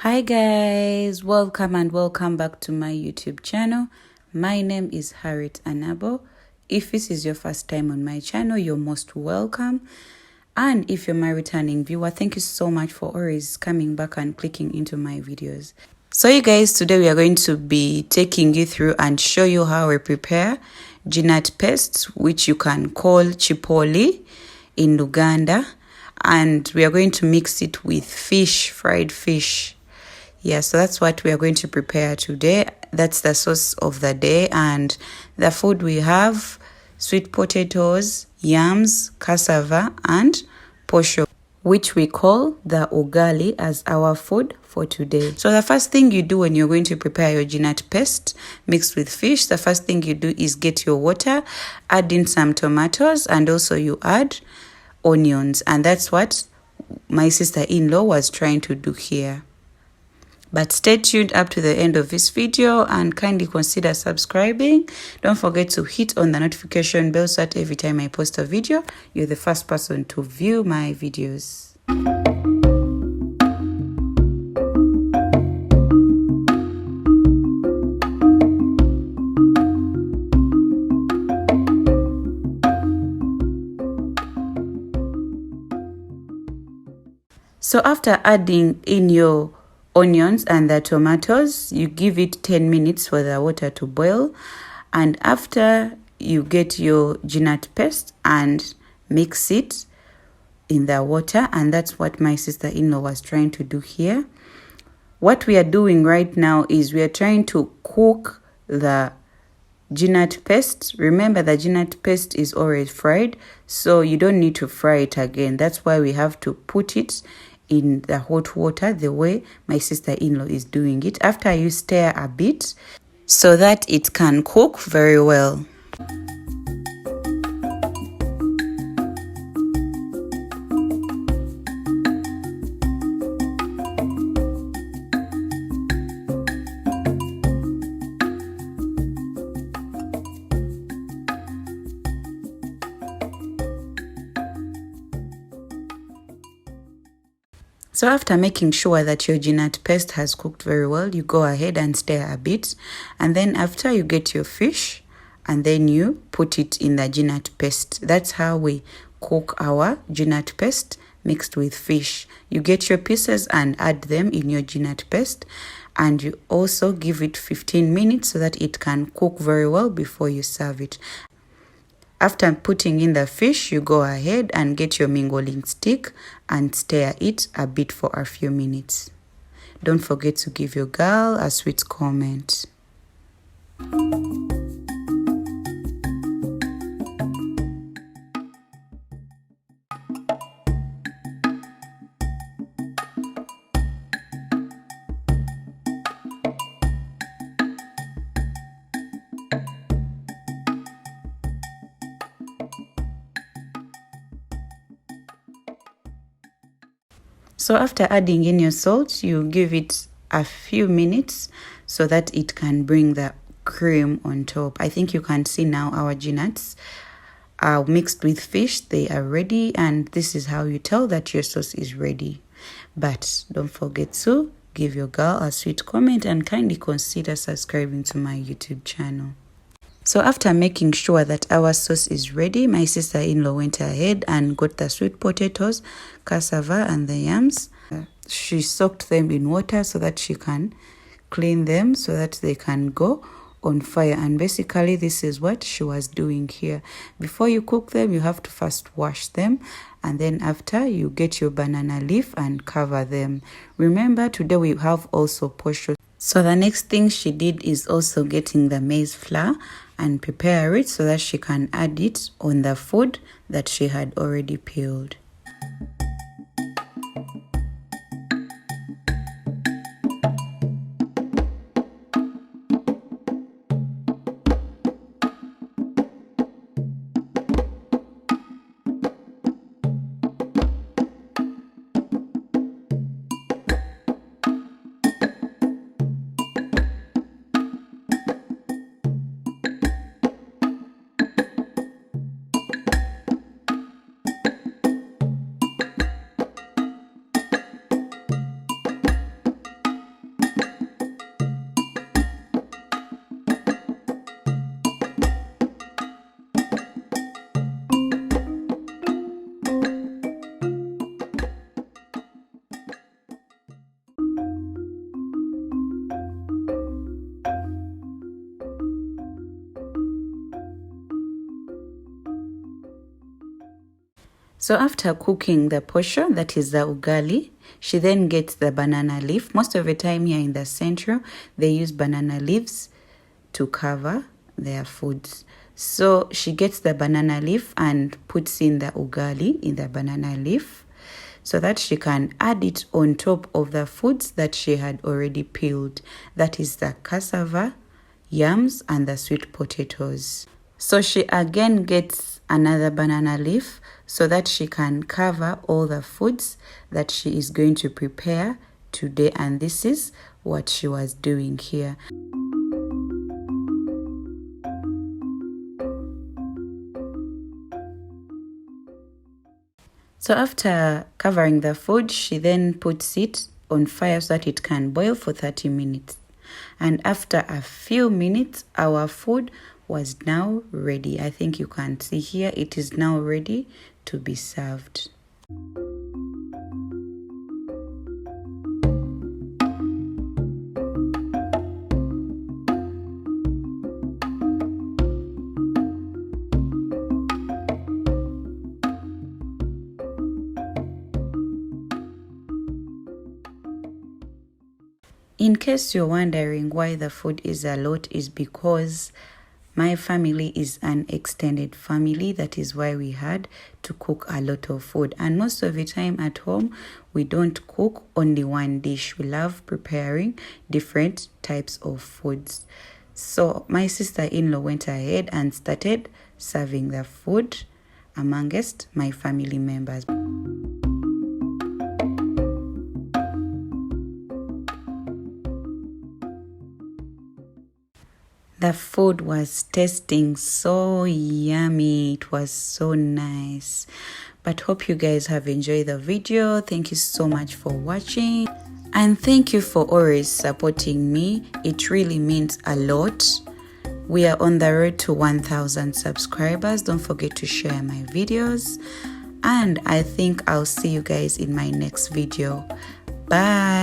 Hi guys, welcome and welcome back to my YouTube channel. My name is Harriet Anabo. If this is your first time on my channel, you're most welcome. And if you're my returning viewer, thank you so much for always coming back and clicking into my videos. So you guys, today we are going to be taking you through and show you how we prepare ginat paste, which you can call chipoli in Uganda. And we are going to mix it with fish, fried fish. Yeah, so that's what we are going to prepare today. That's the sauce of the day. And the food we have: sweet potatoes, yams, cassava, and posho, which we call the ugali, as our food for today. So the first thing you do when you're going to prepare your ginat paste mixed with fish, the first thing you do is get your water, add in some tomatoes, and also you add onions. And that's what my sister-in-law was trying to do here. But stay tuned up to the end of this video and kindly consider subscribing. Don't forget to hit on the notification bell so that every time I post a video, you're the first person to view my videos. So after adding in your onions and the tomatoes, you give it 10 minutes for the water to boil. And after, you get your ginat paste and mix it in the water. And that's what my sister-in-law was trying to do here. What we are doing right now is we are trying to cook the ginat paste. Remember, the ginat paste is already fried, so you don't need to fry it again. That's why we have to put it in the hot water the way my sister-in-law is doing it. After, you stir a bit so that it can cook very well. So after making sure that your ginat paste has cooked very well, you go ahead and stir a bit. And then after, you get your fish and then you put it in the ginat paste. That's how we cook our ginat paste mixed with fish. You get your pieces and add them in your ginat paste. And you also give it 15 minutes so that it can cook very well before you serve it. After putting in the fish, you go ahead and get your mingling stick and stir it a bit for a few minutes. Don't forget to give your girl a sweet comment. So after adding in your salt, you give it a few minutes so that it can bring the cream on top. I think you can see now our ginats are mixed with fish. They are ready, and this is how you tell that your sauce is ready. But don't forget to give your girl a sweet comment and kindly consider subscribing to my YouTube channel. So after making sure that our sauce is ready, my sister-in-law went ahead and got the sweet potatoes, cassava, and the yams. She soaked them in water so that she can clean them so that they can go on fire. And basically, this is what she was doing here. Before you cook them, you have to first wash them. And then after, you get your banana leaf and cover them. Remember, today we have also posho. So the next thing she did is also getting the maize flour and prepare it so that she can add it on the food that she had already peeled. So after cooking the posho, that is the ugali, she then gets the banana leaf. Most of the time here in the central, they use banana leaves to cover their foods. So she gets the banana leaf and puts in the ugali in the banana leaf so that she can add it on top of the foods that she had already peeled. That is the cassava, yams, and the sweet potatoes. So she again gets another banana leaf so that she can cover all the foods that she is going to prepare today, and this is what she was doing here. So after covering the food, she then puts it on fire so that it can boil for 30 minutes. And after a few minutes, our food was now ready. I think you can see here, it is now ready to be served. In case you're wondering why the food is a lot, is because my family is an extended family. That is why we had to cook a lot of food. And most of the time at home, we don't cook only one dish. We love preparing different types of foods. So my sister-in-law went ahead and started serving the food amongst my family members. The food was tasting so yummy. It was so nice. But hope you guys have enjoyed the video. Thank you so much for watching. And thank you for always supporting me. It really means a lot. We are on the road to 1,000 subscribers. Don't forget to share my videos. And I think I'll see you guys in my next video. Bye.